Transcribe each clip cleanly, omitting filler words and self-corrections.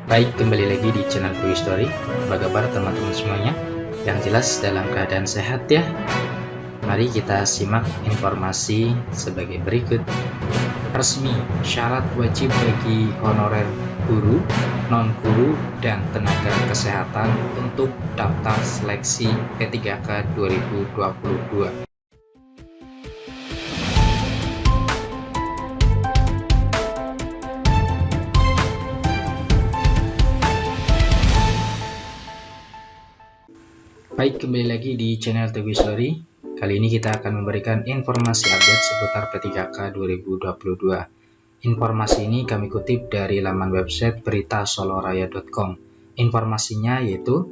Baik, kembali lagi di channel True Story. Apa kabar teman-teman semuanya? Yang jelas dalam keadaan sehat ya. Mari kita simak informasi sebagai berikut. Resmi, syarat wajib bagi honorer guru, non-guru, dan tenaga kesehatan untuk daftar seleksi P3K 2022. Baik, kembali lagi di channel Teguh Story. Kali ini kita akan memberikan informasi update seputar P3K 2022. Informasi ini kami kutip dari laman website beritasoloraya.com. Informasinya yaitu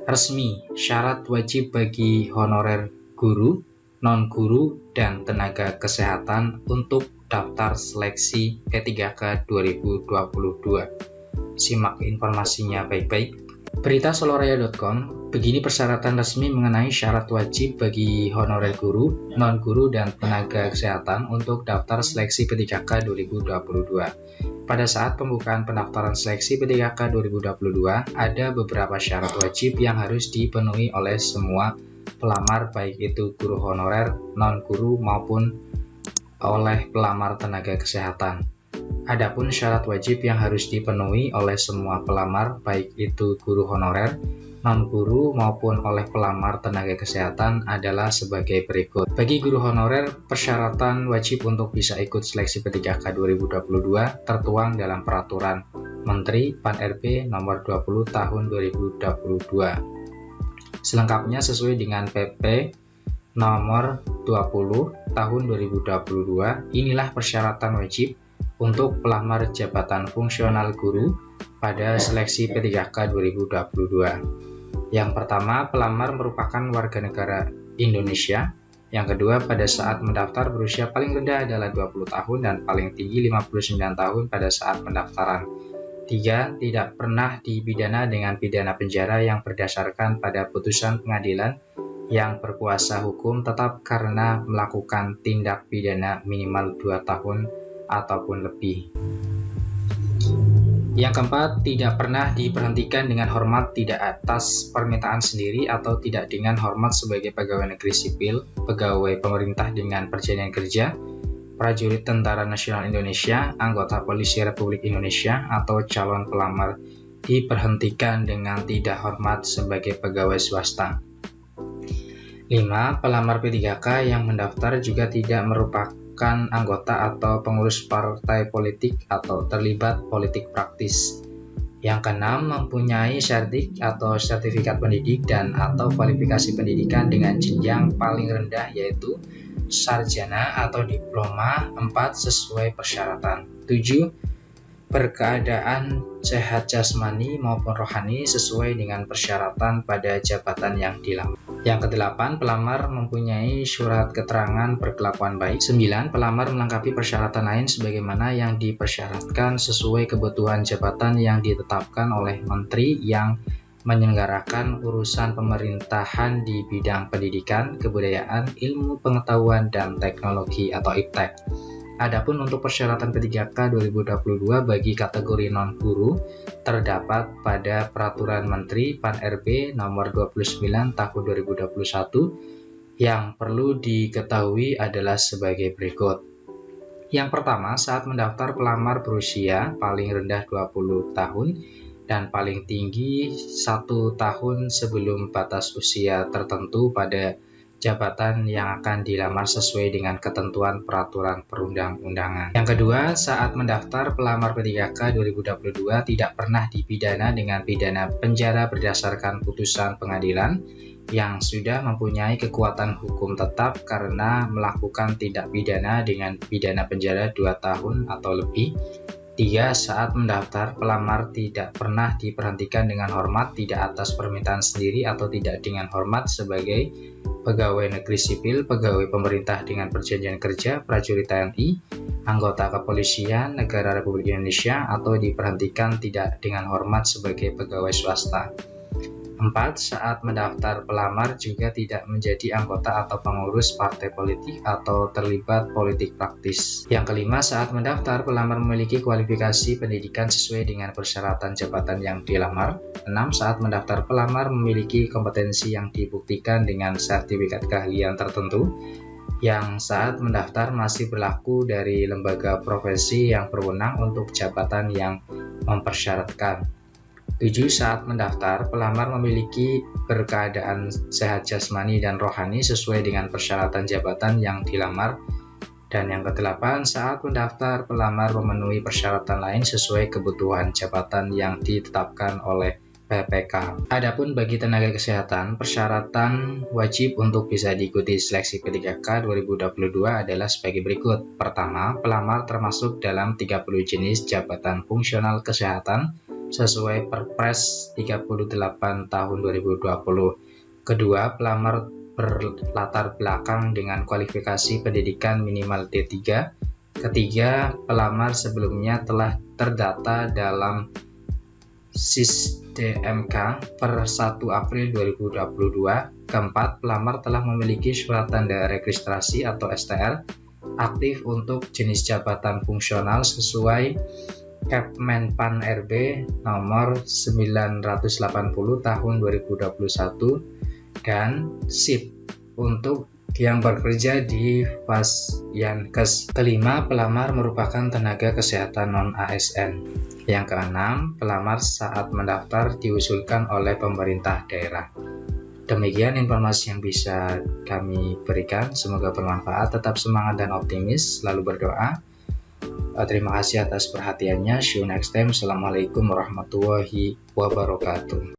resmi, syarat wajib bagi honorer guru, non-guru, dan tenaga kesehatan untuk daftar seleksi P3K 2022. Simak informasinya baik-baik. Beritasoloraya.com, begini persyaratan resmi mengenai syarat wajib bagi honorer guru, non-guru, dan tenaga kesehatan untuk daftar seleksi P3K 2022. Pada saat pembukaan pendaftaran seleksi P3K 2022, ada beberapa syarat wajib yang harus dipenuhi oleh semua pelamar, baik itu guru honorer, non-guru, maupun oleh pelamar tenaga kesehatan. Adapun syarat wajib yang harus dipenuhi oleh semua pelamar, baik itu guru honorer, non-guru, maupun oleh pelamar tenaga kesehatan adalah sebagai berikut. Bagi guru honorer, persyaratan wajib untuk bisa ikut seleksi P3K 2022 tertuang dalam Peraturan Menteri Pan-RB Nomor 20 Tahun 2022. Selengkapnya sesuai dengan PP Nomor 20 Tahun 2022, inilah persyaratan wajib untuk pelamar jabatan fungsional guru pada seleksi P3K 2022. Yang pertama, pelamar merupakan warga negara Indonesia. Yang kedua, pada saat mendaftar berusia paling rendah adalah 20 tahun dan paling tinggi 59 tahun pada saat pendaftaran. 3. Tidak pernah dipidana dengan pidana penjara yang berdasarkan pada putusan pengadilan yang berkuasa hukum tetap karena melakukan tindak pidana minimal 2 tahun ataupun lebih. Yang keempat, tidak pernah diberhentikan dengan hormat tidak atas permintaan sendiri atau tidak dengan hormat sebagai pegawai negeri sipil, pegawai pemerintah dengan perjanjian kerja, prajurit Tentara Nasional Indonesia, anggota Polisi Republik Indonesia, atau calon pelamar diberhentikan dengan tidak hormat sebagai pegawai swasta. 5. Pelamar P3K yang mendaftar juga tidak merupakan anggota atau pengurus partai politik atau terlibat politik praktis. Yang keenam, mempunyai syardik atau sertifikat pendidik dan atau kualifikasi pendidikan dengan jenjang paling rendah yaitu sarjana atau diploma 4 sesuai persyaratan. 7. Berkeadaan sehat jasmani maupun rohani sesuai dengan persyaratan pada jabatan yang dilamar. Yang kedelapan, pelamar mempunyai surat keterangan berkelakuan baik. 9. Pelamar melengkapi persyaratan lain sebagaimana yang dipersyaratkan sesuai kebutuhan jabatan yang ditetapkan oleh menteri yang menyelenggarakan urusan pemerintahan di bidang pendidikan, kebudayaan, ilmu pengetahuan, dan teknologi atau IPTEK. Adapun untuk persyaratan P3K 2022 bagi kategori non-guru terdapat pada Peraturan Menteri Pan-RB Nomor 29 Tahun 2021. Yang perlu diketahui adalah sebagai berikut. Yang pertama, saat mendaftar pelamar berusia paling rendah 20 tahun dan paling tinggi 1 tahun sebelum batas usia tertentu pada jabatan yang akan dilamar sesuai dengan ketentuan peraturan perundang-undangan. Yang kedua, saat mendaftar pelamar P3K 2022 tidak pernah dipidana dengan pidana penjara berdasarkan putusan pengadilan yang sudah mempunyai kekuatan hukum tetap karena melakukan tindak pidana dengan pidana penjara 2 tahun atau lebih. 3. Saat mendaftar, pelamar tidak pernah diberhentikan dengan hormat tidak atas permintaan sendiri atau tidak dengan hormat sebagai pegawai negeri sipil, pegawai pemerintah dengan perjanjian kerja, prajurit TNI, anggota kepolisian negara Republik Indonesia, atau diberhentikan tidak dengan hormat sebagai pegawai swasta. 4. Saat mendaftar, pelamar juga tidak menjadi anggota atau pengurus partai politik atau terlibat politik praktis. Yang kelima, saat mendaftar, pelamar memiliki kualifikasi pendidikan sesuai dengan persyaratan jabatan yang dilamar. 6. Saat mendaftar, pelamar memiliki kompetensi yang dibuktikan dengan sertifikat keahlian tertentu yang saat mendaftar masih berlaku dari lembaga profesi yang berwenang untuk jabatan yang mempersyaratkan. 7. Saat mendaftar, pelamar memiliki berkeadaan sehat jasmani dan rohani sesuai dengan persyaratan jabatan yang dilamar. Dan yang ke-8, saat mendaftar, pelamar memenuhi persyaratan lain sesuai kebutuhan jabatan yang ditetapkan oleh PPK. Adapun bagi tenaga kesehatan, persyaratan wajib untuk bisa diikuti seleksi P3K 2022 adalah sebagai berikut. Pertama, pelamar termasuk dalam 30 jenis jabatan fungsional kesehatan sesuai Perpres 38 tahun 2020. Kedua, pelamar berlatar belakang dengan kualifikasi pendidikan minimal D3. Ketiga, pelamar sebelumnya telah terdata dalam SISDMK per 1 April 2022. Keempat, pelamar telah memiliki surat tanda registrasi atau STR aktif untuk jenis jabatan fungsional sesuai Kepmenpan RB nomor 980 tahun 2021 dan SIP untuk yang bekerja di Fasyankes. Kelima, pelamar merupakan tenaga kesehatan non-ASN. Yang keenam, pelamar saat mendaftar diusulkan oleh pemerintah daerah. Demikian informasi yang bisa kami berikan, semoga bermanfaat, tetap semangat dan optimis, selalu berdoa. Terima kasih atas perhatiannya. See you next time. Assalamualaikum warahmatullahi wabarakatuh.